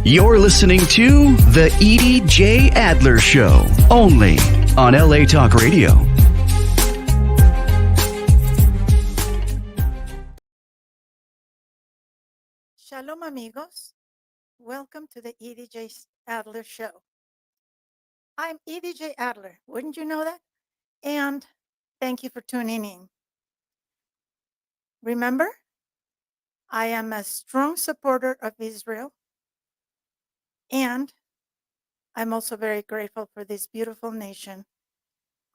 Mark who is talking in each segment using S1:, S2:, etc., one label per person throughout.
S1: You're listening to The Edie J. Adler Show, only on LA Talk Radio.
S2: Shalom, amigos. Welcome to the Edie J. Adler Show. I'm Edie J. Adler. Wouldn't you know that? And thank you for tuning in. Remember, I am a strong supporter of Israel, and I'm also very grateful for this beautiful nation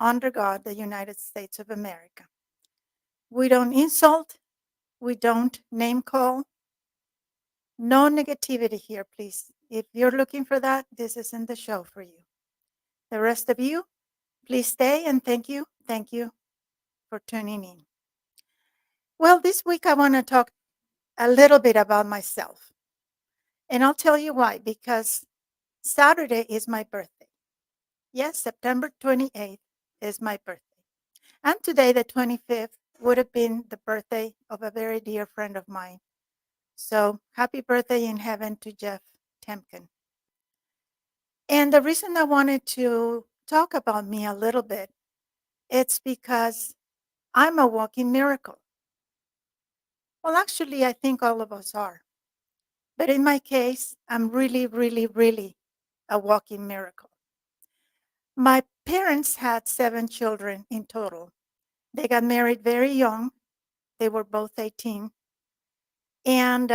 S2: under God, the United States of America. We don't insult, we don't name call. No negativity here, please. If you're looking for that, this isn't the show for you. The rest of you, please stay, and thank you for tuning in. Well, this week I want to talk a little bit about myself. And I'll tell you why, because Saturday is my birthday. Yes, September 28th is my birthday. And today, the 25th, would have been the birthday of a very dear friend of mine. So happy birthday in heaven to Jeff Temkin. And the reason I wanted to talk about me a little bit, it's because I'm a walking miracle. Well, actually, I think all of us are. But in my case, I'm really, really, really a walking miracle. My parents had 7 children in total. They got married very young. They were both 18. And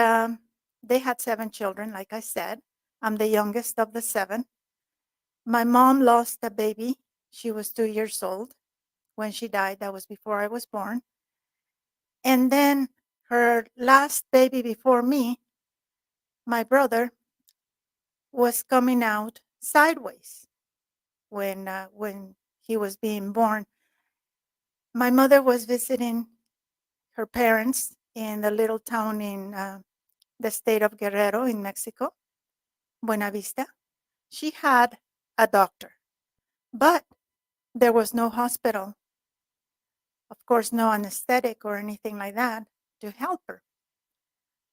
S2: they had 7 children, like I said. I'm the youngest of the 7. My mom lost a baby. She was 2 years old when she died. That was before I was born. And then her last baby before me, my brother, was coming out sideways when he was being born. My mother was visiting her parents in the little town in the state of Guerrero in Mexico, Buena Vista. She had a doctor, but there was no hospital. Of course, no anesthetic or anything like that to help her.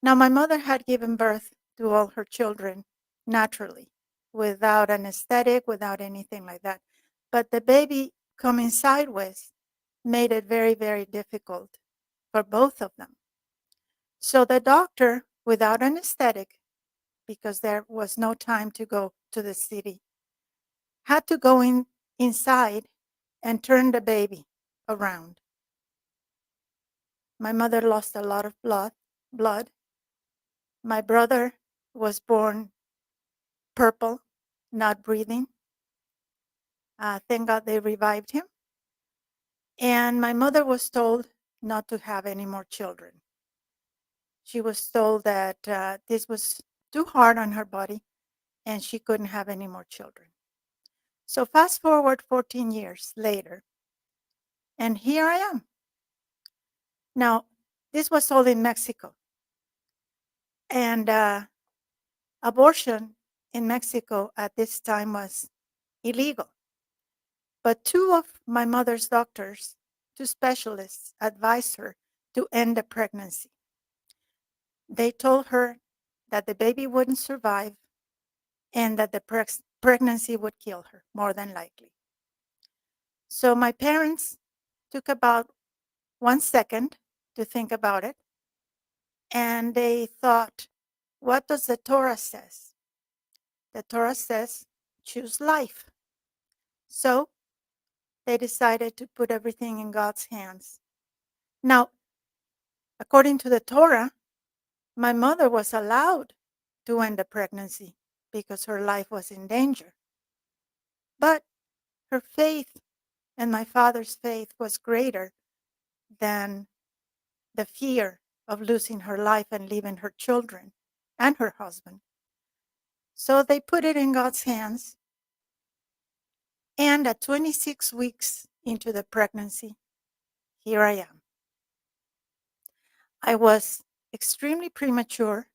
S2: Now, my mother had given birth to all her children naturally, without anesthetic, without anything like that. But the baby coming sideways made it very, very difficult for both of them. So the doctor, without anesthetic, because there was no time to go to the city, had to go inside and turn the baby around. My mother lost a lot of blood. My brother was born purple, not breathing. Thank God they revived him. And my mother was told not to have any more children. She was told that this was too hard on her body and she couldn't have any more children. So fast forward 14 years later, and here I am. Now, this was all in Mexico. And abortion in Mexico at this time was illegal. But 2 of my mother's doctors, 2 specialists, advised her to end the pregnancy. They told her that the baby wouldn't survive and that the pregnancy would kill her, more than likely. So my parents took about 1 second to think about it, and they thought, what does the Torah says? The Torah says, choose life. So they decided to put everything in God's hands. Now, according to the Torah, my mother was allowed to end the pregnancy because her life was in danger. But her faith and my father's faith was greater than the fear of losing her life and leaving her children and her husband. So they put it in God's hands. And at 26 weeks into the pregnancy, here I am. I was extremely premature.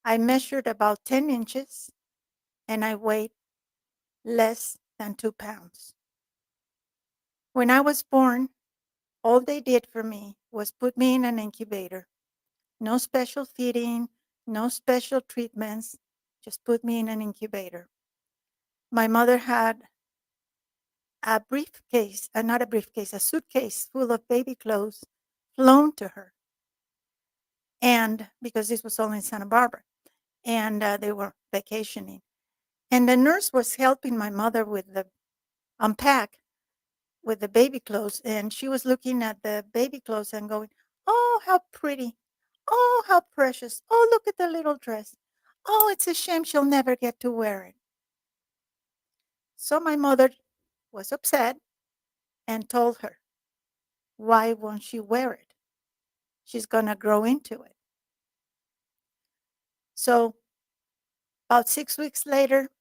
S2: I measured about 10 inches and I weighed less than 2 pounds. When I was born, all they did for me was put me in an incubator. No special feeding, no special treatments, just put me in an incubator. My mother had a briefcase, not a briefcase, a suitcase full of baby clothes flown to her. And because this was all in Santa Barbara, and they were vacationing. And the nurse was helping my mother with the unpack with the baby clothes. And she was looking at the baby clothes and going, "Oh, how pretty. Oh, how precious. Oh, look at the little dress. Oh, it's a shame she'll never get to wear it." So my mother was upset and told her, "Why won't she wear it? She's going to grow into it." So about 6 weeks later,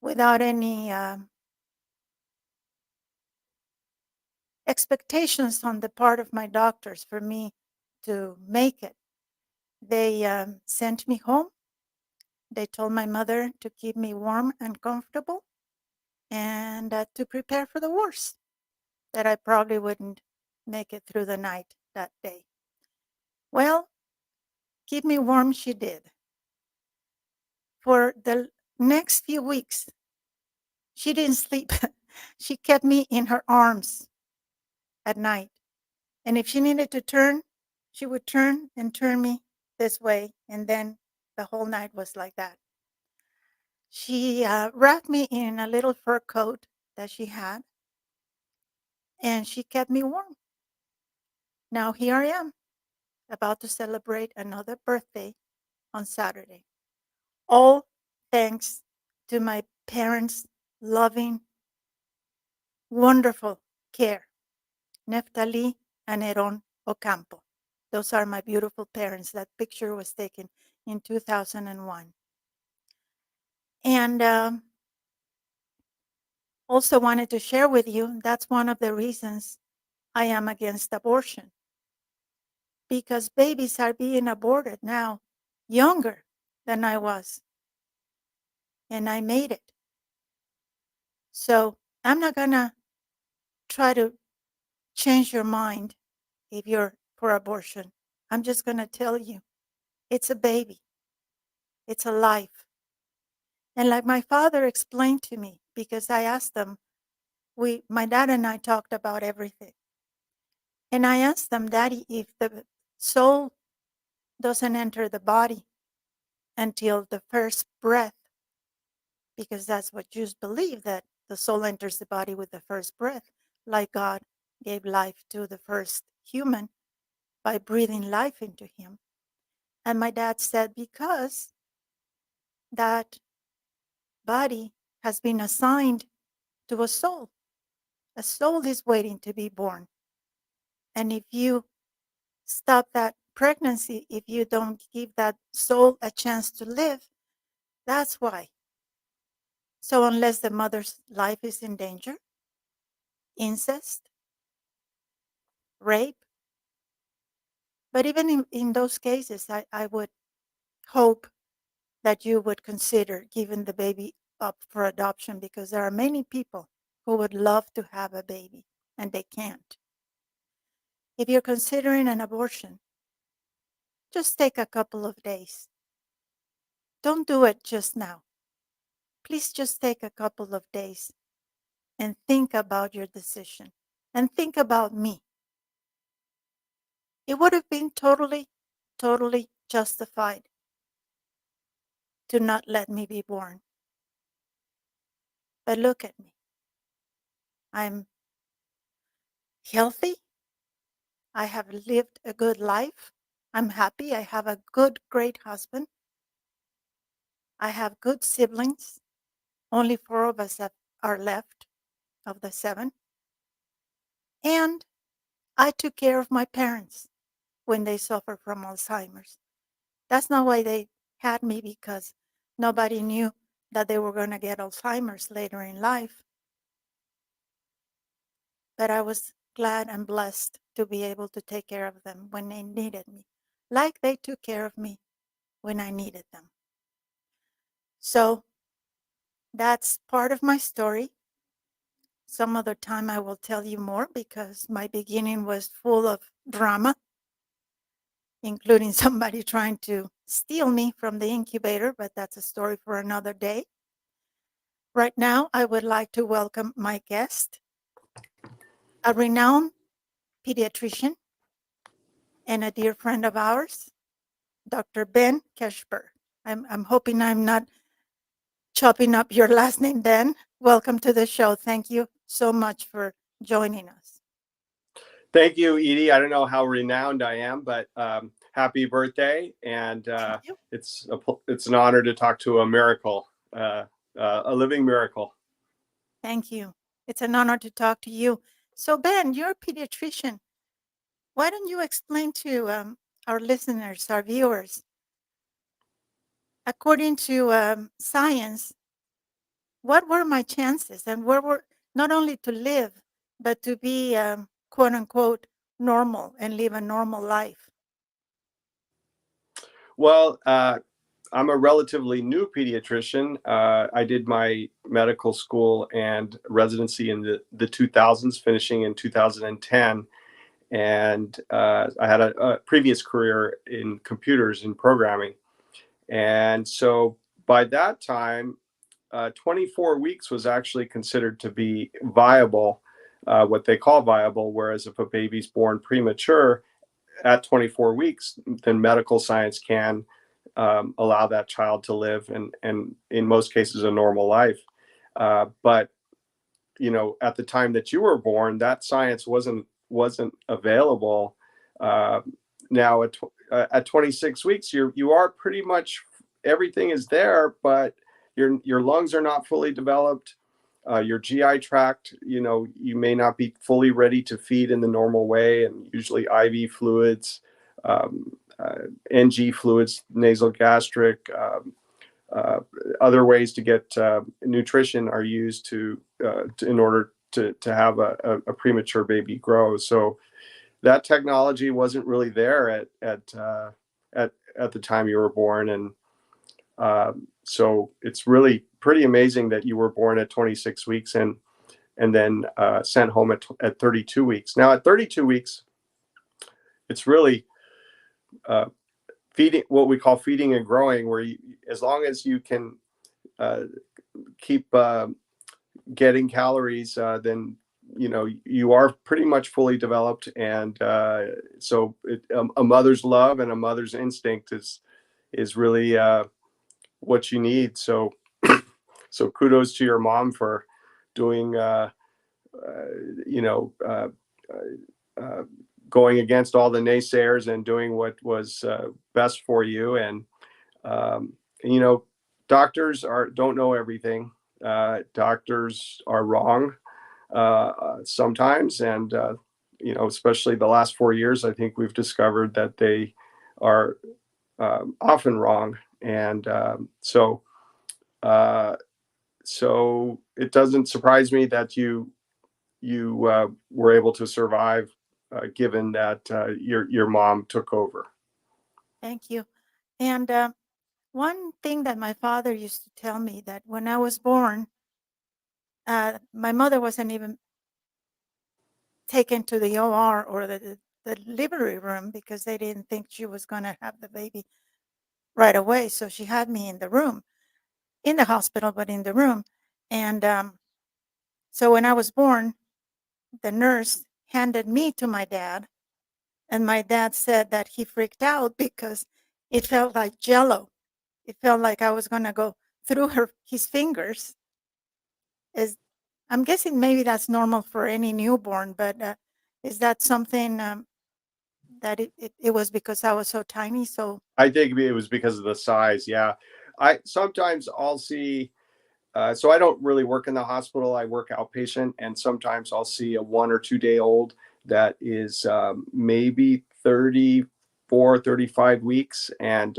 S2: without any expectations on the part of my doctors for me to make it, they sent me home. They told my mother to keep me warm and comfortable and to prepare for the worst, that I probably wouldn't make it through the night that day. Well, keep me warm she did. For the next few weeks, she didn't sleep. She kept me in her arms at night. And if she needed to turn, she would turn and turn me this way. And then the whole night was like that. She wrapped me in a little fur coat that she had, and she kept me warm. Now here I am, about to celebrate another birthday on Saturday. All thanks to my parents' loving, wonderful care, Neftali and Eron Ocampo. Those are my beautiful parents. That picture was taken in 2001. And also wanted to share with you, that's one of the reasons I am against abortion. Because babies are being aborted now younger than I was. And I made it. So I'm not going to try to change your mind if you're for abortion. I'm just going to tell you, it's a baby. It's a life. And like my father explained to me, because I asked them, my dad and I talked about everything. And I asked them, "Daddy, if the soul doesn't enter the body until the first breath," because that's what Jews believe, that the soul enters the body with the first breath, like God gave life to the first human by breathing life into him. And my dad said, because that body has been assigned to a soul. A soul is waiting to be born. And if you stop that pregnancy, if you don't give that soul a chance to live, that's why. So unless the mother's life is in danger, incest, rape, but even in those cases, I would hope that you would consider giving the baby up for adoption, because there are many people who would love to have a baby and they can't. If you're considering an abortion, just take a couple of days. Don't do it just now. Please just take a couple of days and think about your decision and think about me. It would have been totally, totally justified to not let me be born. But look at me. I'm healthy. I have lived a good life. I'm happy. I have a good, great husband. I have good siblings. Only 4 of us are left of the 7. And I took care of my parents when they suffered from Alzheimer's. That's not why they had me, because nobody knew that they were going to get Alzheimer's later in life. But I was glad and blessed to be able to take care of them when they needed me, like they took care of me when I needed them. So that's part of my story. Some other time I will tell you more, because my beginning was full of drama. including somebody trying to steal me from the incubator, but that's a story for another day. Right now, I would like to welcome my guest, a renowned pediatrician and a dear friend of ours, Dr. Ben Keshper. I'm hoping I'm not chopping up your last name, Ben. Welcome to the show. Thank you so much for joining us.
S3: Thank you, Edie. I don't know how renowned I am, but happy birthday. And
S2: Thank you.
S3: it's an honor to talk to a miracle, a living miracle.
S2: Thank you. It's an honor to talk to you. So, Ben, you're a pediatrician. Why don't you explain to our listeners, our viewers, according to science, what were my chances and where were not only to live, but to be quote unquote normal and live a normal life?
S3: Well, I'm a relatively new pediatrician. I did my medical school and residency in the 2000s, finishing in 2010. And I had a previous career in computers and programming. And so by that time, 24 weeks was actually considered to be viable, what they call viable, whereas if a baby's born premature at 24 weeks, then medical science can allow that child to live and in most cases a normal life. But at the time that you were born, that science wasn't available. Uh, Now at 26 weeks, you are pretty much everything is there, but your lungs are not fully developed. Your GI tract, you may not be fully ready to feed in the normal way, and usually IV fluids, NG fluids, nasal gastric, other ways to get nutrition are used in order to have a premature baby grow. So that technology wasn't really there at the time you were born, and so it's really pretty amazing that you were born at 26 weeks and then sent home at 32 weeks. Now at 32 weeks, it's really feeding, what we call feeding and growing, where as long as you can keep getting calories, then you are pretty much fully developed. And so a mother's love and a mother's instinct is really what you need. So so kudos to your mom for doing you know going against all the naysayers and doing what was best for you. And you know, doctors don't know everything. Doctors are wrong sometimes, and especially the last 4 years, I think we've discovered that they are often wrong. And so it doesn't surprise me that you were able to survive, given that your mom took over.
S2: Thank you. And one thing that my father used to tell me, that when I was born, my mother wasn't even taken to the OR or the delivery room because they didn't think she was going to have the baby right away. So she had me in the room, in the hospital, but in the room. And so when I was born, the nurse handed me to my dad. And my dad said that he freaked out because it felt like jello. It felt like I was going to go through his fingers. Is I'm guessing maybe that's normal for any newborn, but is that something that it was because I was so tiny? So
S3: I think it was because of the size. Yeah, I'll see. So I don't really work in the hospital. I work outpatient, and sometimes I'll see a 1 or 2 day old that is maybe 34, 35 weeks. And,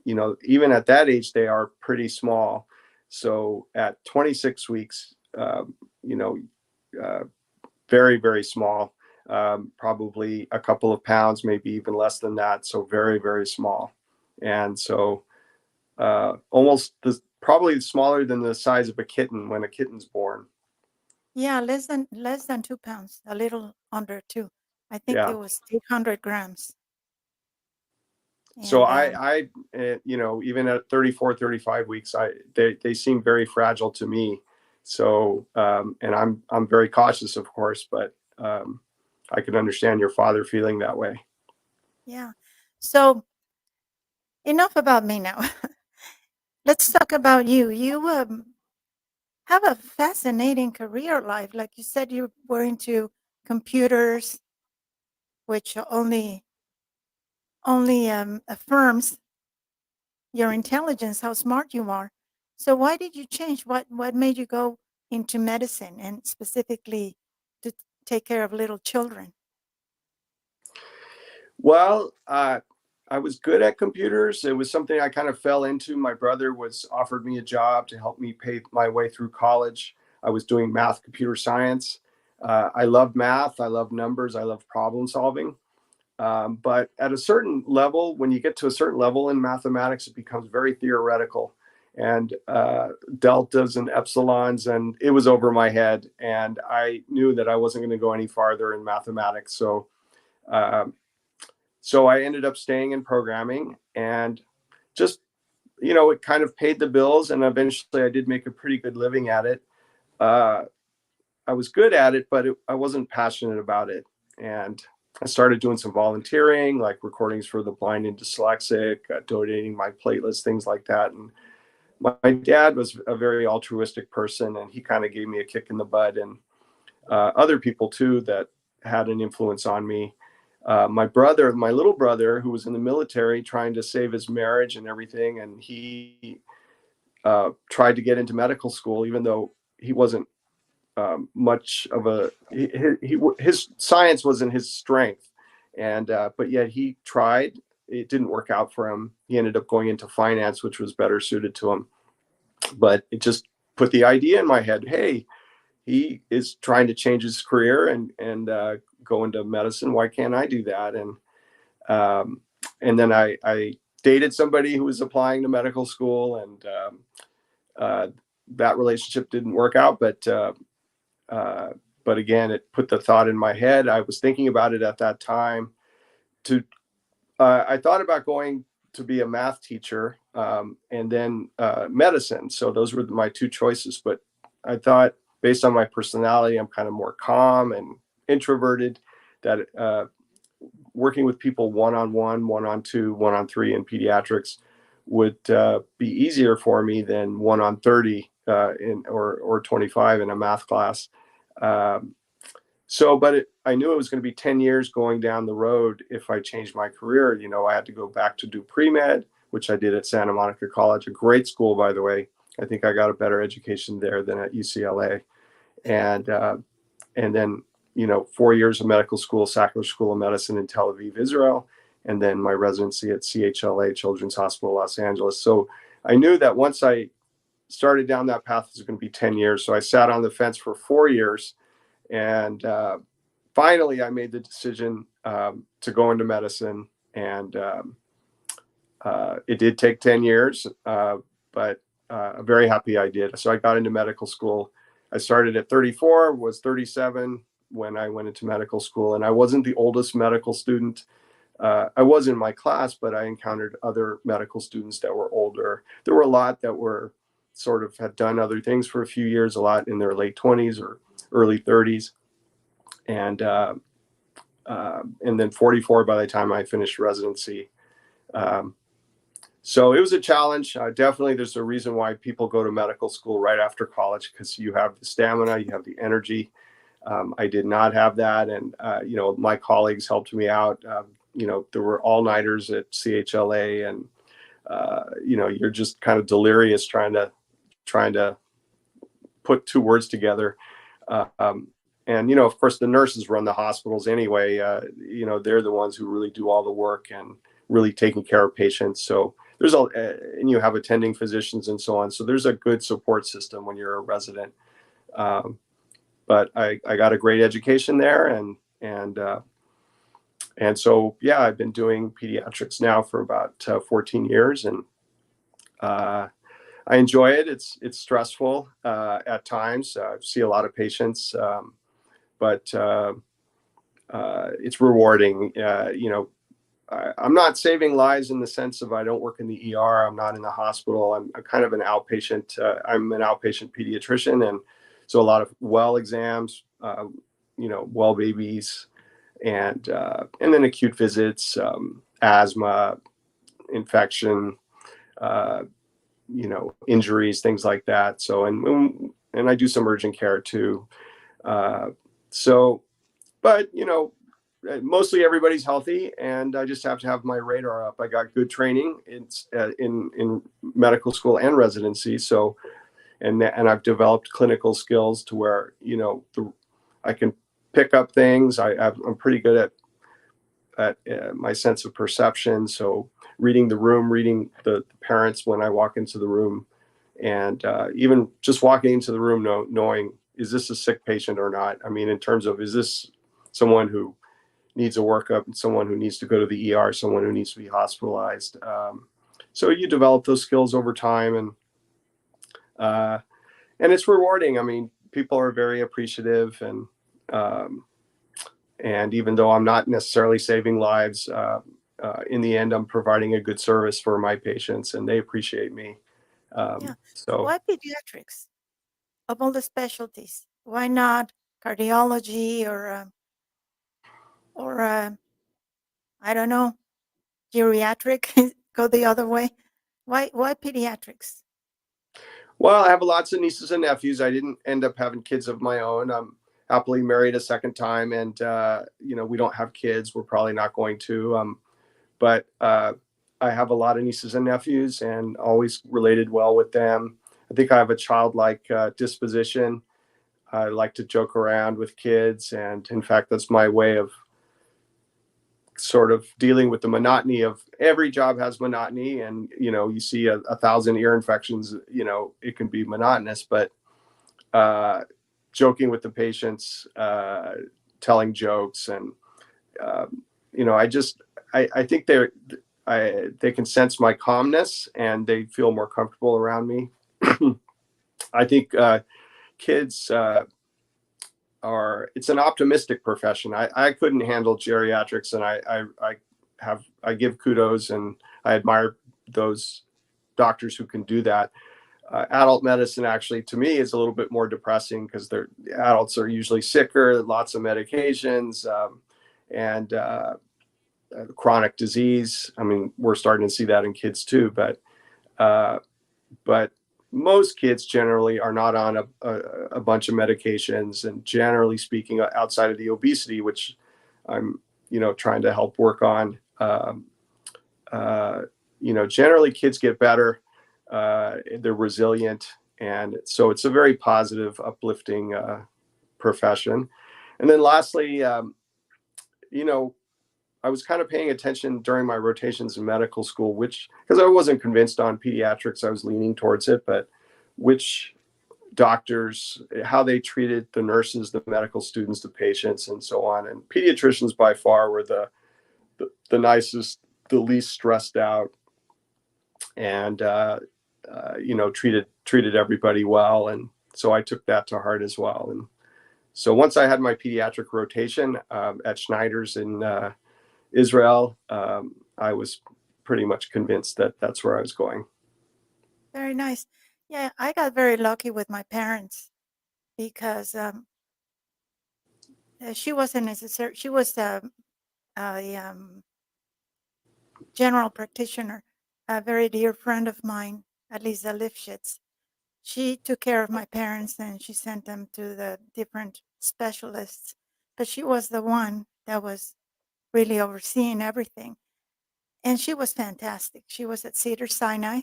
S3: even at that age, they are pretty small. So at 26 weeks, you know, uh, very, very small, probably a couple of pounds, maybe even less than that. So very, very small. And so probably smaller than the size of a kitten when a kitten's born.
S2: yeah, less than 2 pounds, a little under 2. I think it
S3: Yeah.
S2: was 800 grams.
S3: So
S2: And
S3: even at 34, 35 weeks, they seem very fragile to me. So, and I'm very cautious, of course, but I can understand your father feeling that way.
S2: yeah. So enough about me now. Let's talk about you. You have a fascinating career life. Like you said, you were into computers, which only affirms your intelligence, how smart you are. So why did you change? What made you go into medicine and specifically to take care of little children?
S3: Well, I was good at computers. It was something I kind of fell into. My brother was offered me a job to help me pay my way through college. I was doing math, computer science. I love math. I love numbers. I love problem solving. But at a certain level, when you get to a certain level in mathematics, it becomes very theoretical and deltas and epsilons, and it was over my head. And I knew that I wasn't going to go any farther in mathematics. Uh, so I ended up staying in programming and just, it kind of paid the bills. And eventually I did make a pretty good living at it. Uh, I was good at it, but I wasn't passionate about it. And I started doing some volunteering, like recordings for the blind and dyslexic, donating my platelets, things like that. And my dad was a very altruistic person, and he kind of gave me a kick in the butt, and other people too that had an influence on me. My little brother, who was in the military trying to save his marriage and everything, and he tried to get into medical school, even though he wasn't much of his science wasn't his strength, and but yet he tried. It didn't work out for him. He ended up going into finance, which was better suited to him. But it just put the idea in my head: hey, he is trying to change his career and go into medicine. Why can't I do that? And then I dated somebody who was applying to medical school, and uh, that relationship didn't work out. But again, it put the thought in my head. I was thinking about it at that time. I thought about going to be a math teacher, and then medicine. So those were my two choices. But I thought, based on my personality, I'm kind of more calm and introverted, that working with people one-on-one, one-on-two, one-on-three in pediatrics would be easier for me than one-on-30 or 25 in a math class. Um, but I knew it was going to be 10 years going down the road if I changed my career. I had to go back to do pre-med, which I did at Santa Monica College, a great school, by the way. I think I got a better education there than at UCLA. And then, 4 years of medical school, Sackler School of Medicine in Tel Aviv, Israel, and then my residency at CHLA, Children's Hospital, Los Angeles. So I knew that once I started down that path, it was going to be 10 years. So I sat on the fence for 4 years. And finally, I made the decision to go into medicine. And it did take 10 years, but I'm very happy I did. So I got into medical school. I started at 34, was 37 when I went into medical school. And I wasn't the oldest medical student. I was in my class, but I encountered other medical students that were older. There were a lot that were sort of had done other things for a few years, a lot in their late 20s or early 30s. And then 44 by the time I finished residency. So it was a challenge. Definitely, there's a reason why people go to medical school right after college, because you have the stamina, you have the energy. I did not have that. And, my colleagues helped me out. There were all-nighters at CHLA, and, you're just kind of delirious trying to put two words together. And, of course, the nurses run the hospitals anyway. They're the ones who really do all the work and really taking care of patients. So and you have attending physicians and so on. So there's a good support system when you're a resident. But I got a great education there. And so, yeah, I've been doing pediatrics now for about 14 years. And I enjoy it. It's stressful at times. I see a lot of patients. But it's rewarding. I'm not saving lives in the sense of I don't work in the ER. I'm not in the hospital. I'm kind of an outpatient. I'm an outpatient pediatrician, and so a lot of well exams, well babies, and then acute visits, asthma, infection, uh, injuries, things like that. So and I do some urgent care too. Uh, so, but mostly everybody's healthy, and I just have to have my radar up. I got good training in medical school and residency, so and I've developed clinical skills to where I can pick up things. I'm pretty good at my sense of perception. So reading the room, reading the parents when I walk into the room, and even just walking into the room, knowing is this a sick patient or not? I mean, in terms of is this someone who needs a workup, and someone who needs to go to the ER, someone who needs to be hospitalized. So you develop those skills over time, uh, and it's rewarding. I mean, people are very appreciative, um, and even though I'm not necessarily saving lives, in the end, I'm providing a good service for my patients, and they appreciate me.
S2: Yeah.
S3: So,
S2: Why pediatrics of all the specialties? Why not cardiology or I don't know, geriatric? Go the other way. Why pediatrics?
S3: well, I have lots of nieces and nephews. I didn't end up having kids of my own. I'm happily married a second time, and we don't have kids. We're probably not going to. But I have a lot of nieces and nephews, and always related well with them. I think I have a childlike disposition. I like to joke around with kids, and in fact, that's my way of sort of dealing with the monotony of every job has monotony. And you see a thousand ear infections, it can be monotonous. But uh, joking with the patients, telling jokes, and I just I think they can sense my calmness, and they feel more comfortable around me. I think kids are it's an optimistic profession. I couldn't handle geriatrics, and I give kudos, and I admire those doctors who can do that. Adult medicine actually to me is a little bit more depressing because adults are usually sicker, lots of medications, and chronic disease. I mean, we're starting to see that in kids too, uh, but most kids generally are not on a bunch of medications, and generally speaking, outside of the obesity, which I'm trying to help work on. Uh, Generally kids get better. They're resilient, and so it's a very positive, uplifting profession. And then lastly, you know, I was kind of paying attention during my rotations in medical school, which, because I wasn't convinced on pediatrics, I was leaning towards it, but which doctors, how they treated the nurses, the medical students, the patients, and so on. And pediatricians by far were the nicest, the least stressed out, and treated everybody well. And so I took that to heart as well. And so once I had my pediatric rotation at Schneider's in Israel, I was pretty much convinced that that's where I was going.
S2: Very nice. Yeah, I got very lucky with my parents because she wasn't necessary. She was a general practitioner, a very dear friend of mine, Lisa Lifshitz. She took care of my parents and she sent them to the different specialists. But she was the one that was really overseeing everything. And she was fantastic. She was at Cedar Sinai,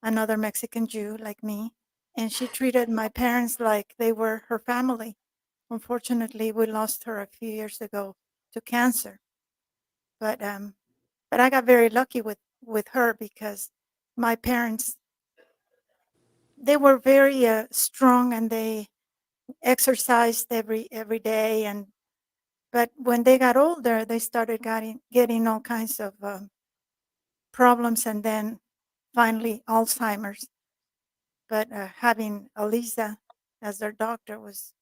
S2: another Mexican Jew like me. And she treated my parents like they were her family. Unfortunately, we lost her a few years ago to cancer. But I got very lucky with her because my parents, they were very strong and they exercised every day. And but when they got older, they started getting all kinds of problems, and then finally Alzheimer's. But having Elisa as their doctor was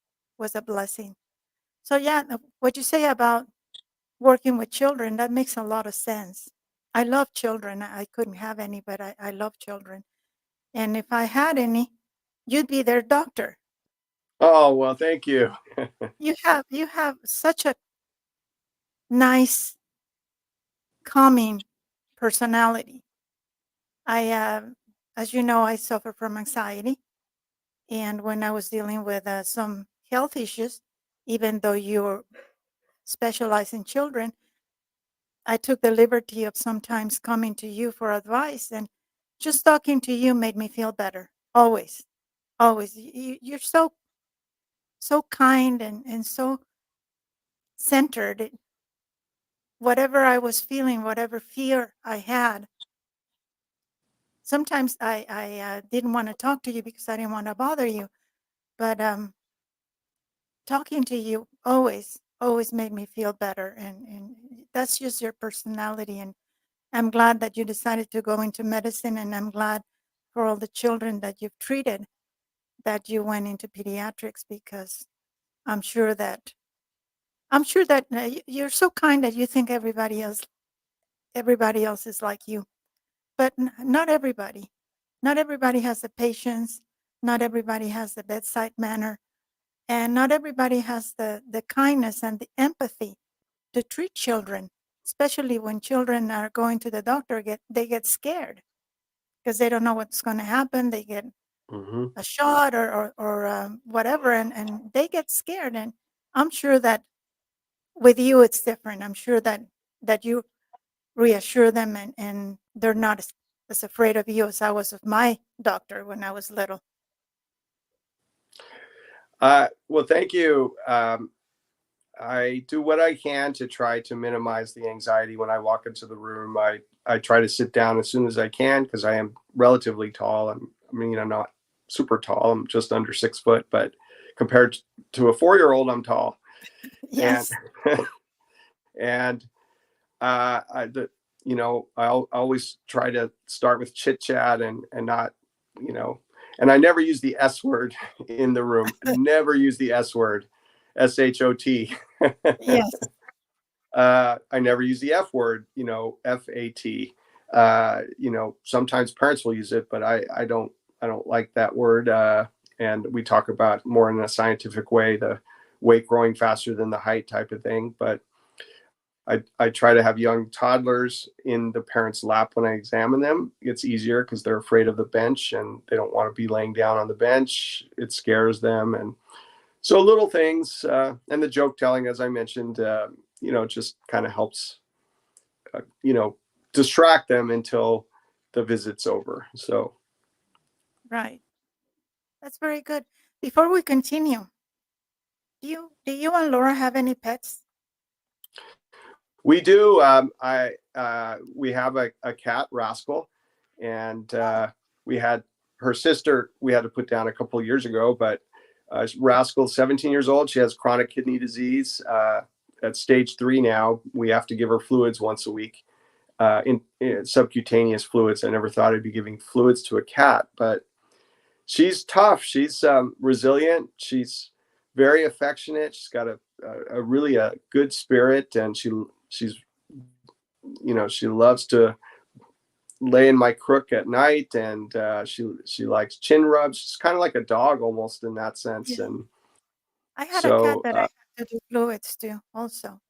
S2: a blessing. So yeah, what you say about working with children, that makes a lot of sense. I love children. I couldn't have any, but I love children. And if I had any, you'd be their doctor.
S3: Oh, well, thank you.
S2: You have such a nice, calming personality. I, as you know, I suffer from anxiety, and when I was dealing with some health issues, even though you specialize in children, I took the liberty of sometimes coming to you for advice, and just talking to you made me feel better. Always, always. You're so kind and so centered. Whatever I was feeling, whatever fear I had, sometimes I didn't want to talk to you because I didn't want to bother you. But talking to you always made me feel better, and that's just your personality. And I'm glad that you decided to go into medicine, and I'm glad for all the children that you've treated that you went into pediatrics, because I'm sure that you're so kind that you think everybody else is like you. But not everybody. Not everybody has the patience. Not everybody has the bedside manner, and not everybody has the kindness and the empathy to treat children, especially when children are going to the doctor. They get scared because they don't know what's going to happen. They get
S3: Hmm.
S2: a shot or whatever, and they get scared. And I'm sure that with you it's different. I'm sure that you reassure them, and they're not as afraid of you as I was of my doctor when I was little.
S3: Well, thank you. I do what I can to try to minimize the anxiety when I walk into the room. I try to sit down as soon as I can because I am relatively tall. I'm not super tall. I'm just under 6 foot, but compared to a 4-year-old, I'm tall. And
S2: Yes.
S3: and I the I'll always try to start with chit chat and not you know and I never use the S word in the room. Never use the S word, SHOT.
S2: Yes.
S3: I never use the F word, FAT. Sometimes parents will use it, but I don't like that word. And we talk about more in a scientific way, the weight growing faster than the height type of thing. But I try to have young toddlers in the parent's lap when I examine them. It's easier because they're afraid of the bench and they don't want to be laying down on the bench. It scares them. And so little things, and the joke telling, as I mentioned, just kind of helps, uh, you know, distract them until the visit's over. So
S2: Right. That's very good. Before we continue, do you and Laura have any pets?
S3: we do. We have a cat, Rascal, and we had her sister. We had to put down a couple of years ago, but Rascal's 17 years old. She has chronic kidney disease at stage 3 now. We have to give her fluids once a week, in subcutaneous fluids. I never thought I'd be giving fluids to a cat, but she's tough. She's resilient. She's very affectionate. She's got a really a good spirit, and she loves to lay in my crook at night, and she likes chin rubs. She's kind of like a dog almost in that sense.
S2: Yeah.
S3: And
S2: I had a cat
S3: so
S2: that I had to do fluids to also,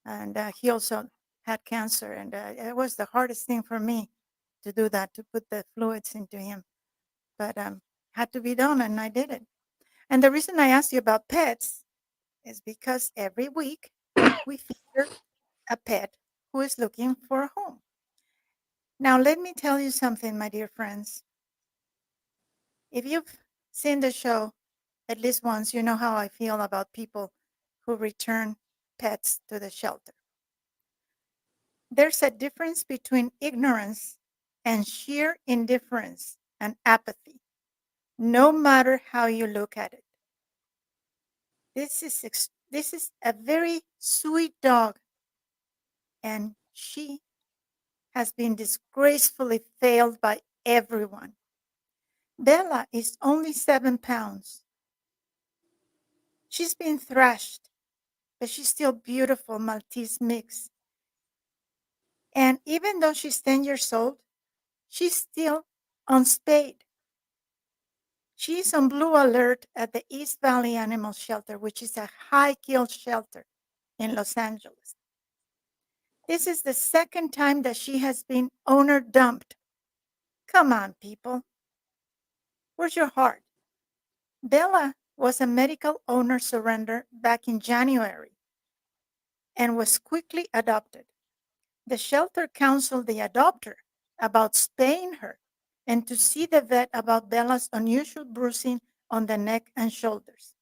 S2: and he also had cancer, and it was the hardest thing for me to do that, to put the fluids into him. But had to be done, and I did it. And the reason I asked you about pets is because every week we feature a pet who is looking for a home. Now, let me tell you something, my dear friends. If you've seen the show at least once, you know how I feel about people who return pets to the shelter. There's a difference between ignorance and sheer indifference and apathy, no matter how you look at it. This is a very sweet dog, and she has been disgracefully failed by everyone. Bella is only 7 pounds. She's been thrashed, but she's still beautiful Maltese mix. And even though she's 10 years old, she's still unspayed. She's on blue alert at the East Valley Animal Shelter, which is a high kill shelter in Los Angeles. This is the second time that she has been owner dumped. Come on, people. Where's your heart? Bella was a medical owner surrender back in January and was quickly adopted. The shelter counseled the adopter about spaying her and to see the vet about Bella's unusual bruising on the neck and shoulders.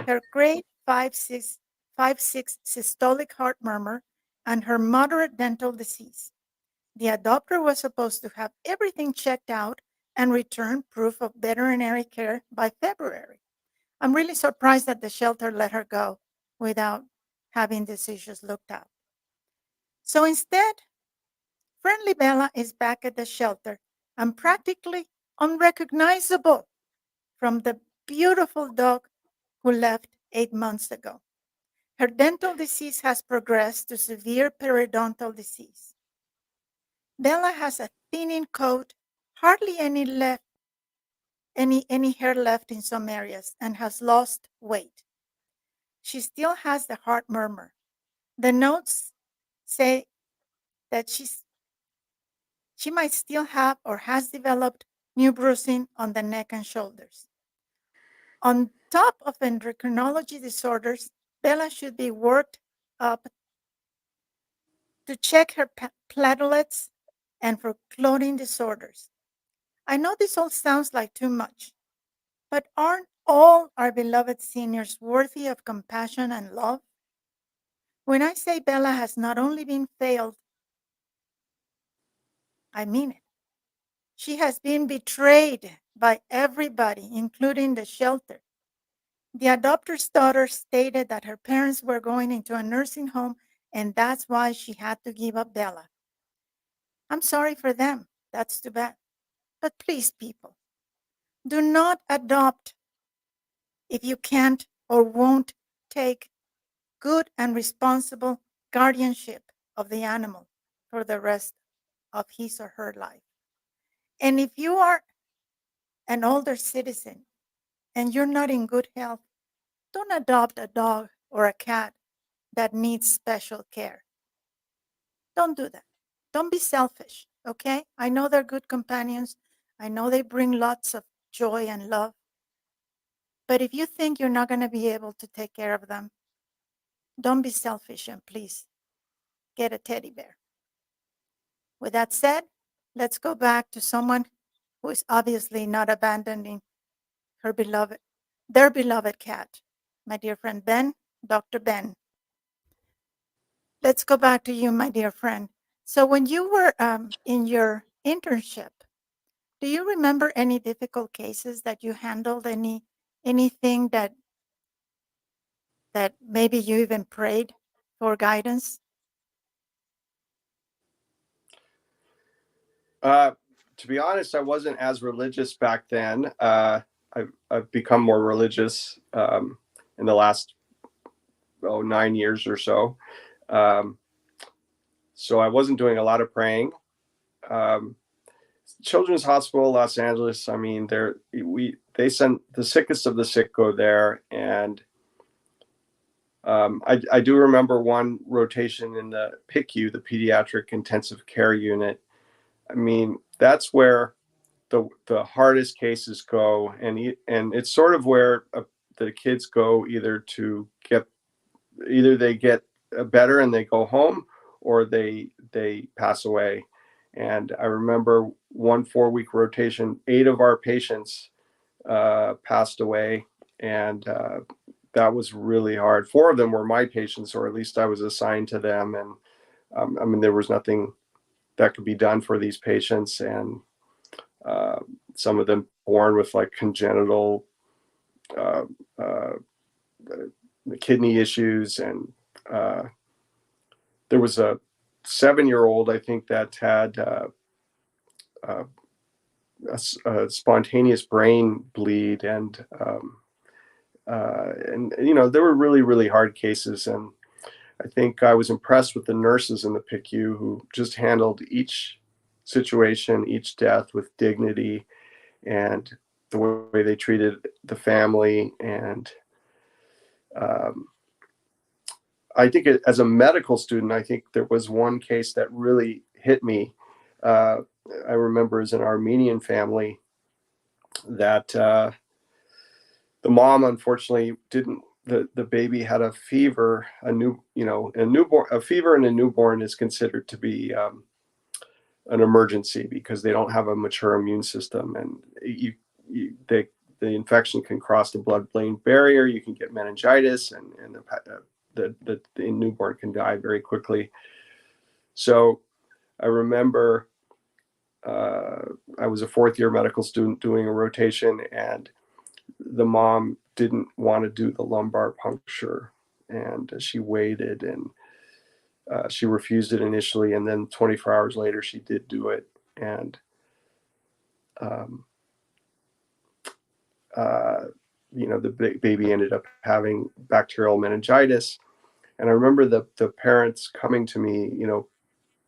S2: Her grade 5-6 systolic heart murmur and her moderate dental disease. The adopter was supposed to have everything checked out and return proof of veterinary care by February. I'm really surprised that the shelter let her go without having these issues looked at. So instead, friendly Bella is back at the shelter and practically unrecognizable from the beautiful dog who left 8 months ago. Her dental disease has progressed to severe periodontal disease. Bella has a thinning coat, hardly any hair left in some areas, and has lost weight. She still has the heart murmur. The notes say that she might still have or has developed new bruising on the neck and shoulders. On top of endocrinology disorders, Bella should be worked up to check her platelets and for clotting disorders. I know this all sounds like too much, but aren't all our beloved seniors worthy of compassion and love? When I say Bella has not only been failed, I mean it. She has been betrayed by everybody, including the shelter. The adopter's daughter stated that her parents were going into a nursing home and that's why she had to give up Bella. I'm sorry for them. That's too bad. But please, people, do not adopt if you can't or won't take good and responsible guardianship of the animal for the rest of his or her life. And if you are an older citizen and you're not in good health, don't adopt a dog or a cat that needs special care. Don't do that. Don't be selfish, okay? I know they're good companions. I know they bring lots of joy and love. But if you think you're not going to be able to take care of them, don't be selfish and please get a teddy bear. With that said, let's go back to someone who is obviously not abandoning their beloved cat, my dear friend Ben, Dr. Ben. Let's go back to you, my dear friend. So when you were in your internship, do you remember any difficult cases that you handled? Anything that maybe you even prayed for guidance?
S3: To be honest, I wasn't as religious back then. I've become more religious in the last 9 years or so. So I wasn't doing a lot of praying. Children's Hospital, Los Angeles. I mean, they send the sickest of the sick go there, and I do remember one rotation in the PICU, the Pediatric Intensive Care Unit. I mean, that's where the hardest cases go, and it's sort of where the kids go either they get better and they go home, or they pass away. And I remember one 4-week rotation, 8 of our patients passed away, and that was really hard. 4 of them were my patients, or at least I was assigned to them, and I mean, there was nothing that could be done for these patients, and some of them born with like congenital kidney issues, and there was a 7-year-old, I think, that had a spontaneous brain bleed, and And you know, there were really, really hard cases, and I think I was impressed with the nurses in the PICU who just handled each situation, each death with dignity, and the way they treated the family. And um, I think as a medical student, I think there was one case that really hit me. Uh, I remember as an Armenian family that the mom unfortunately didn't. The baby had a fever, a fever in a newborn is considered to be an emergency because they don't have a mature immune system, and the infection can cross the blood-brain barrier. You can get meningitis, and the newborn can die very quickly. So I remember I was a fourth year medical student doing a rotation, and the mom didn't want to do the lumbar puncture, and she waited, and she refused it initially, and then 24 hours later she did do it. And um, uh, the baby ended up having bacterial meningitis. And I remember the parents coming to me,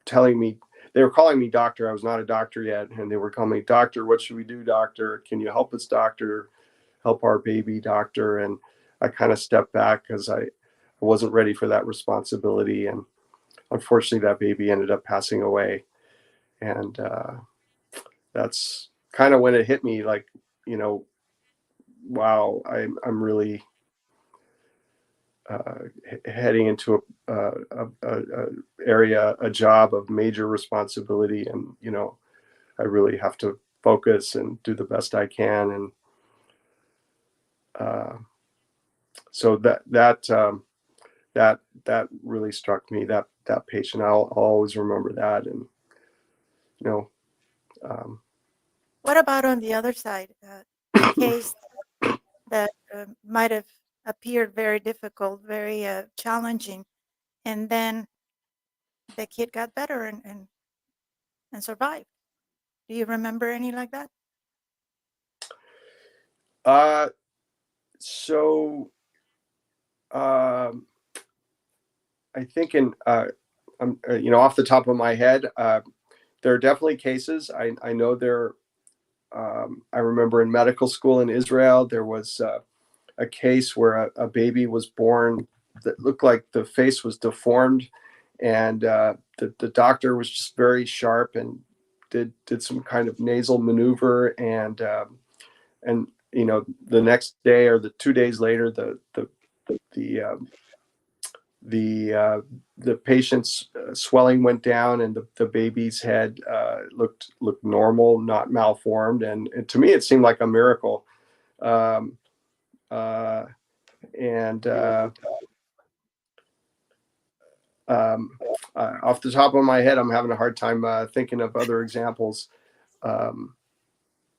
S3: telling me, they were calling me doctor. I was not a doctor yet. And they were calling me, doctor, what should we do, doctor? Can you help us, doctor? Help our baby, doctor. And I kind of stepped back because I wasn't ready for that responsibility. And unfortunately, that baby ended up passing away. And that's kind of when it hit me, like, wow, I'm really heading into a job of major responsibility, and I really have to focus and do the best I can. And so that really struck me, that patient. I'll always remember that. And you know um,
S2: What about on the other side? A case that might have appeared very difficult, very challenging, and then the kid got better and survived. Do you remember any like that?
S3: uh, so um, I think off the top of my head, there are definitely cases. I know there. I remember in medical school in Israel, there was a case where a baby was born that looked like the face was deformed, and the doctor was just very sharp and did some kind of nasal maneuver, and the next day or the 2 days later, the the uh, the patient's swelling went down, and the baby's head looked normal, not malformed, and to me it seemed like a miracle. Um, uh, and um, Off the top of my head, I'm having a hard time thinking of other examples. Um,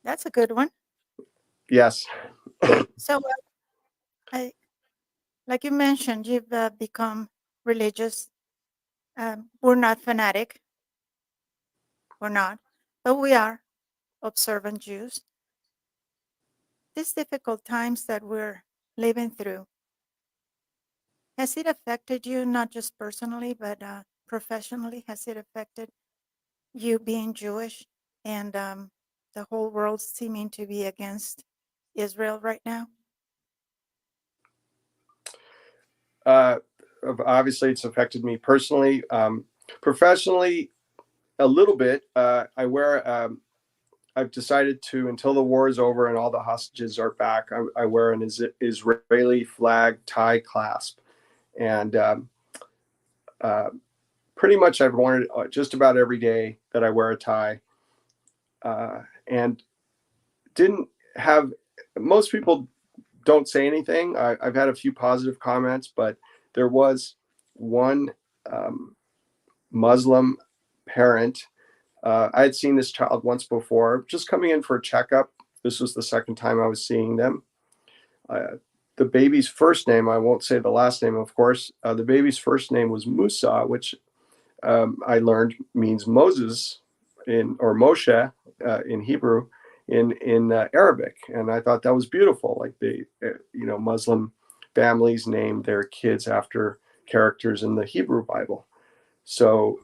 S2: That's a good one.
S3: yes.
S2: So, I, like you mentioned, you've become religious. We're not fanatic. We're not, but we are observant Jews. These difficult times that we're living through, has it affected you, not just personally, but professionally? Has it affected you being Jewish and the whole world seeming to be against Israel right now?
S3: Uh, Obviously, it's affected me personally. Professionally, a little bit. I've decided to, until the war is over and all the hostages are back, I wear an Israeli flag tie clasp. And uh, pretty much I've worn it just about every day that I wear a tie. And didn't have, most people don't say anything. I've had a few positive comments, but there was one Muslim parent. I had seen this child once before, just coming in for a checkup. This was the second time I was seeing them. The baby's first name, I won't say the last name, of course. The baby's first name was Musa, which I learned means Moses or Moshe in Hebrew. in Arabic, and I thought that was beautiful. Like Muslim families name their kids after characters in the Hebrew Bible. So,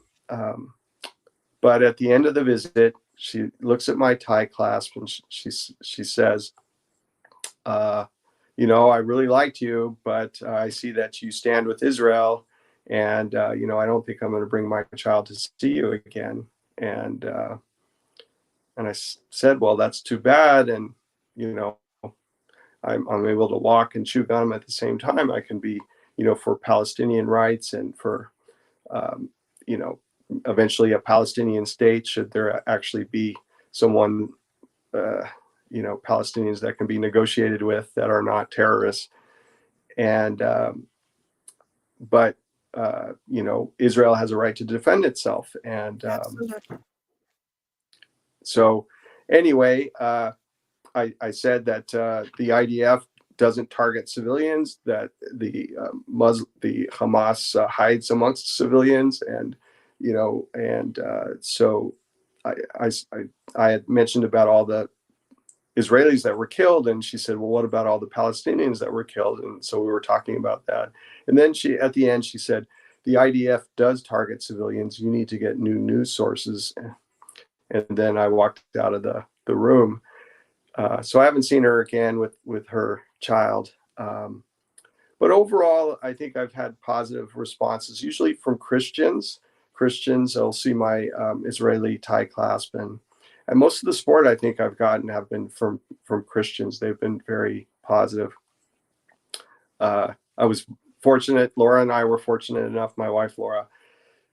S3: but at the end of the visit, she looks at my tie clasp and she says, I really liked you, but I see that you stand with Israel, and I don't think I'm going to bring my child to see you again. And I said, well, that's too bad. And I'm able to walk and chew gum at the same time. I can be, for Palestinian rights and for, um, you know, eventually a Palestinian state, should there actually be someone, Palestinians that can be negotiated with that are not terrorists. And, but, Israel has a right to defend itself. And
S2: Absolutely.
S3: so anyway, I said that the IDF doesn't target civilians, that the Hamas hides amongst civilians, and so I had mentioned about all the Israelis that were killed, and she said, well, what about all the Palestinians that were killed? And so we were talking about that, and then at the end she said, the IDF does target civilians. You need to get new news sources. And then I walked out of the room. So I haven't seen her again with her child. But overall, I think I've had positive responses, usually from Christians. Christians will see my Israeli tie clasp, and most of the support I think I've gotten have been from Christians. They've been very positive. I was fortunate, Laura and I were fortunate enough, my wife Laura,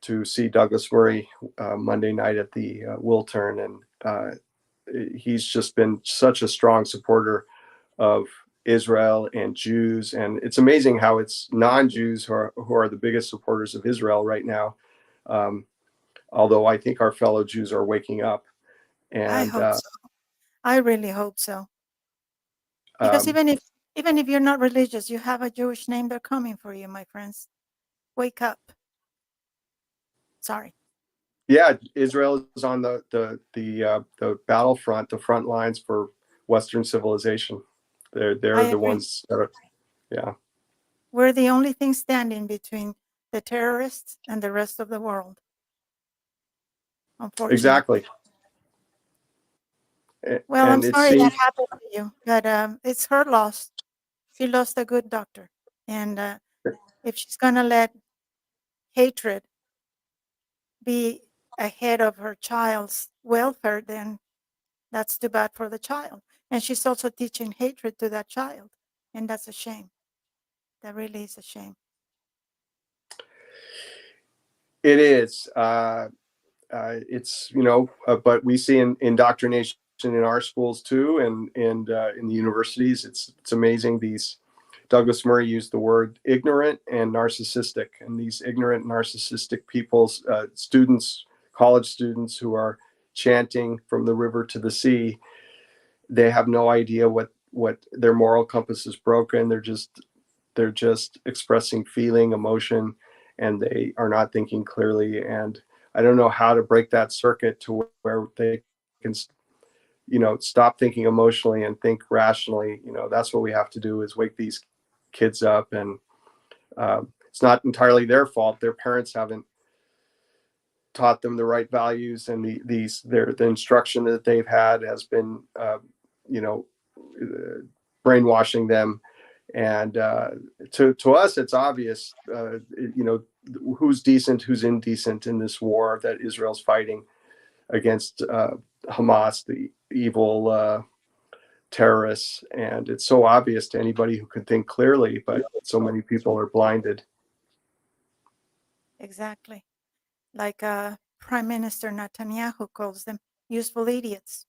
S3: to see Douglas Murray Monday night at the Wiltern, and he's just been such a strong supporter of Israel and Jews. And it's amazing how it's non-Jews who are the biggest supporters of Israel right now. Although I think our fellow Jews are waking up. And
S2: I hope so. I really hope so. Because
S3: um,
S2: even if you're not religious, you have a Jewish name, they're coming for you, my friends. Wake up. Sorry.
S3: yeah, Israel is on the battlefront, the front lines for Western civilization. They're
S2: I
S3: the
S2: agree.
S3: ones that are, yeah.
S2: We're the only thing standing between the terrorists and the rest of the world, unfortunately.
S3: Exactly.
S2: Well, I'm
S3: And it
S2: sorry that
S3: seems,
S2: happened to you, but it's her loss. She lost a good doctor. And if she's going to let hatred be ahead of her child's welfare, then that's too bad for the child. And she's also teaching hatred to that child. And that's a shame. That really is a shame.
S3: it is. It's but we see indoctrination in our schools too, and in the universities. It's amazing. These Douglas Murray used the word ignorant and narcissistic, and these ignorant, narcissistic people, students, college students who are chanting from the river to the sea, they have no idea what their moral compass is broken. They're just expressing feeling, emotion, and they are not thinking clearly. And I don't know how to break that circuit to where they can, stop thinking emotionally and think rationally. That's what we have to do, is wake these kids up. And it's not entirely their fault. Their parents haven't taught them the right values, and the instruction that they've had has been, brainwashing them. And to us, it's obvious, who's decent, who's indecent in this war that Israel's fighting against Hamas, the evil terrorists. And it's so obvious to anybody who can think clearly, but so many people are blinded.
S2: Exactly. Like Prime Minister Netanyahu calls them useful idiots.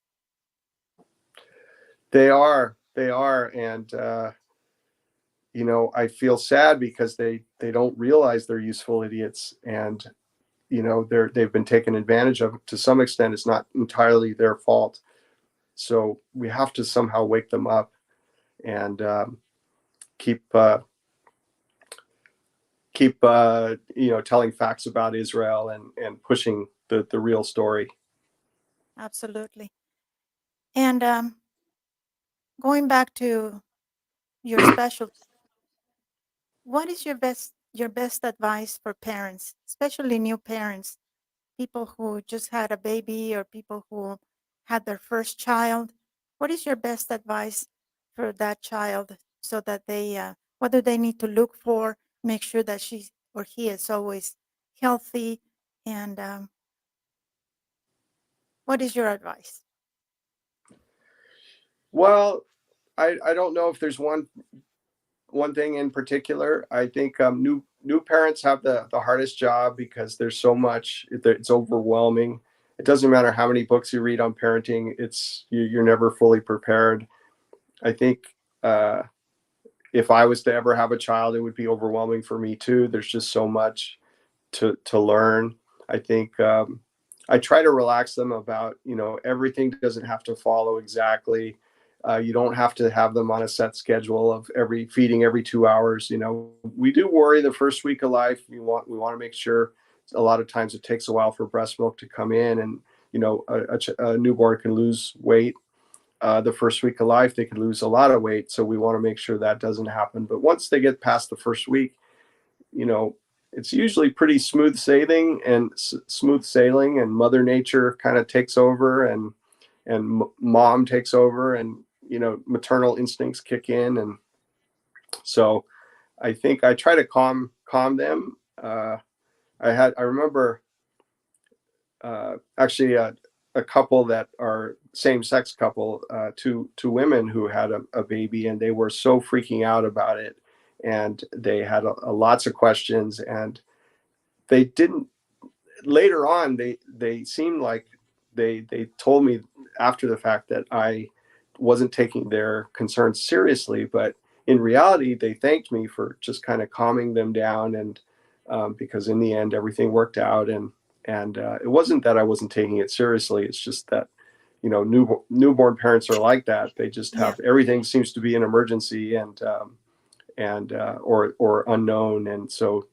S3: They are. And, I feel sad because they don't realize they're useful idiots. And, they've been taken advantage of to some extent. It's not entirely their fault. So we have to somehow wake them up and keep telling facts about Israel and pushing the real story.
S2: Absolutely. And going back to your specialty, what is your best advice for parents, especially new parents, people who just had a baby or people who had their first child? What is your best advice for that child so that what do they need to look for? Make sure that she or he is always healthy. And what is your advice?
S3: Well, I don't know if there's one thing in particular. I think new parents have the hardest job because there's so much. It's overwhelming. It doesn't matter how many books you read on parenting. You're never fully prepared. I think if I was to ever have a child, it would be overwhelming for me too. There's just so much to learn. I think I try to relax them about, everything doesn't have to follow exactly. You don't have to have them on a set schedule of feeding every 2 hours. We do worry the first week of life. We want to make sure. A lot of times it takes a while for breast milk to come in, and a newborn can lose weight the first week of life. They can lose a lot of weight, so we want to make sure that doesn't happen. But once they get past the first week, you know, it's usually pretty smooth sailing, and Mother Nature kind of takes over, and mom takes over, and maternal instincts kick in, and so I think I try to calm them. I remember actually a couple that are same-sex couple, two women who had a baby, and they were so freaking out about it, and they had lots of questions, and they didn't. Later on, they seemed like they told me after the fact that I wasn't taking their concerns seriously, but in reality, they thanked me for just kind of calming them down, and because in the end, everything worked out, and it wasn't that I wasn't taking it seriously. It's just that newborn parents are like that. They just
S2: Yeah.
S3: have everything seems to be an emergency, and or unknown, and so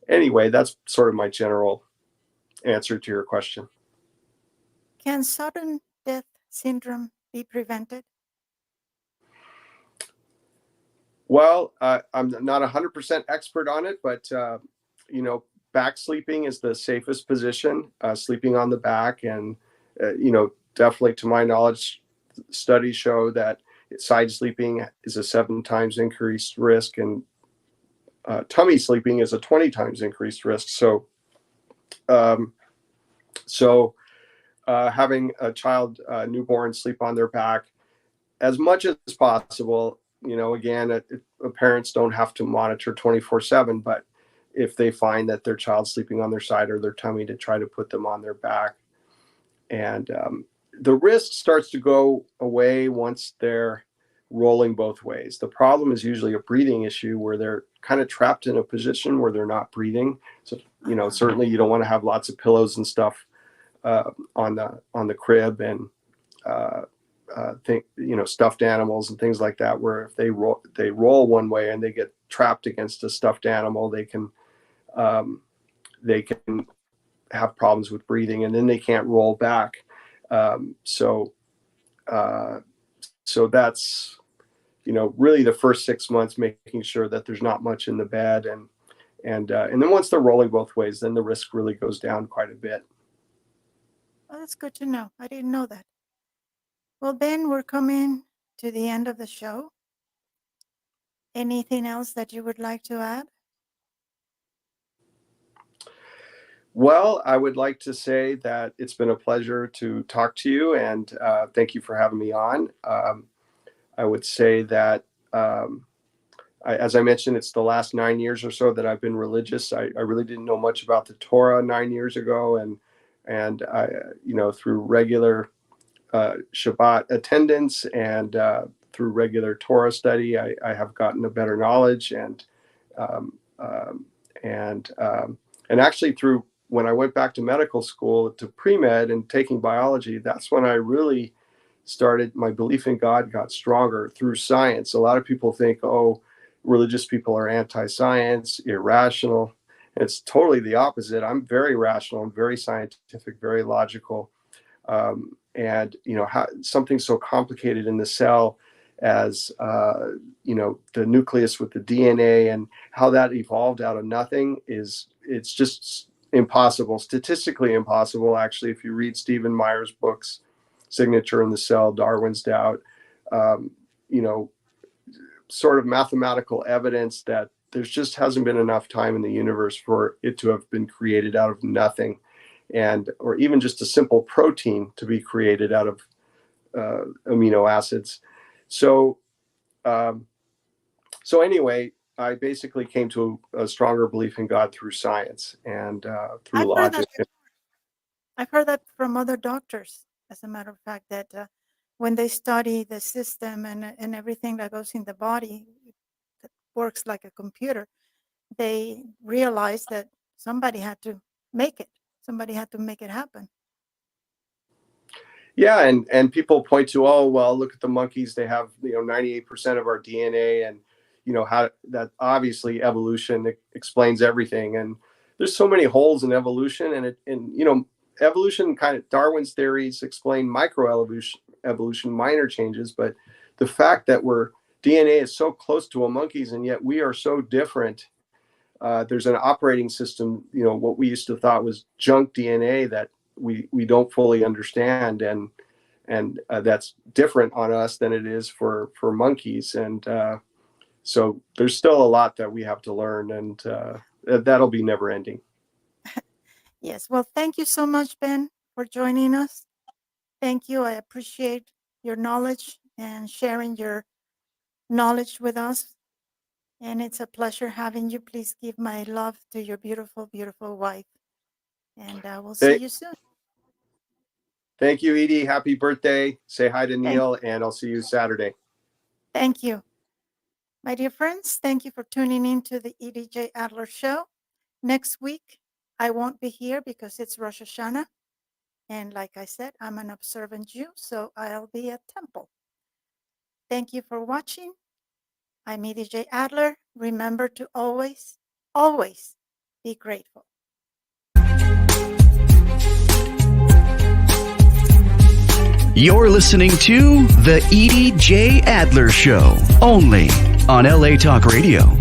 S3: anyway, that's sort of my general answer to your question.
S2: Can sudden death syndrome be prevented?
S3: Well, I'm not 100% expert on it, but back sleeping is the safest position, sleeping on the back, and definitely, to my knowledge, studies show that side sleeping is a 7 times increased risk, and tummy sleeping is a 20 times increased risk. So, um, having a child, newborn, sleep on their back as much as possible. Again, parents don't have to monitor 24/7, but if they find that their child's sleeping on their side or their tummy, to try to put them on their back. And the risk starts to go away once they're rolling both ways. The problem is usually a breathing issue where they're kind of trapped in a position where they're not breathing. So, certainly you don't want to have lots of pillows and stuff on the crib, and stuffed animals and things like that, where if they roll one way and they get trapped against a stuffed animal, they can have problems with breathing, and then they can't roll back. So that's really the first 6 months, making sure that there's not much in the bed, and then once they're rolling both ways, then the risk really goes down quite a bit.
S2: Well, that's good to know. I didn't know that. Well, Ben, we're coming to the end of the show. Anything else that you would like to add?
S3: Well, I would like to say that it's been a pleasure to talk to you, and thank you for having me on. I would say that, as I mentioned, it's the last 9 years or so that I've been religious. I really didn't know much about the Torah 9 years ago, and I, through regular Shabbat attendance, and through regular Torah study, I have gotten a better knowledge, um, um, and and actually, through when I went back to medical school to pre-med and taking biology, that's when I really started, my belief in God got stronger through science. A lot of people think, oh, religious people are anti-science, irrational. It's totally the opposite. I'm very rational. I'm very scientific, very logical. and how something so complicated in the cell as the nucleus with the DNA, and how that evolved out of nothing it's just impossible, statistically impossible. Actually, if you read Stephen Meyer's books, Signature in the Cell, Darwin's Doubt, sort of mathematical evidence that there's just hasn't been enough time in the universe for it to have been created out of nothing, or even just a simple protein to be created out of amino acids. So anyway, I basically came to a stronger belief in God through science and through logic.
S2: I've heard that from other doctors, as a matter of fact, that when they study the system and everything that goes in the body that works like a computer, they realize that somebody had to make it. Somebody had to make it happen.
S3: Yeah, and people point to, oh, well, look at the monkeys. They have 98% of our DNA, and how that obviously evolution explains everything. And there's so many holes in evolution, and evolution, kind of Darwin's theories explain microevolution, minor changes, but the fact that DNA is so close to a monkey's and yet we are so different. There's an operating system, what we used to thought was junk DNA that we don't fully understand, and that's different on us than it is for monkeys. And so there's still a lot that we have to learn, and that'll be never ending.
S2: Yes. Well, thank you so much, Ben, for joining us. Thank you. I appreciate your knowledge and sharing your knowledge with us. And it's a pleasure having you. Please give my love to your beautiful, beautiful wife. And we'll see you soon.
S3: Thank you, Edie. Happy birthday. Say hi to Neil, and I'll see you Saturday.
S2: Thank you. My dear friends, thank you for tuning in to the Edie J. Adler Show. Next week, I won't be here because it's Rosh Hashanah. And like I said, I'm an observant Jew, so I'll be at temple. Thank you for watching. I'm Edie J. Adler. Remember to always, always be grateful.
S1: You're listening to The Edie J. Adler Show, only on LA Talk Radio.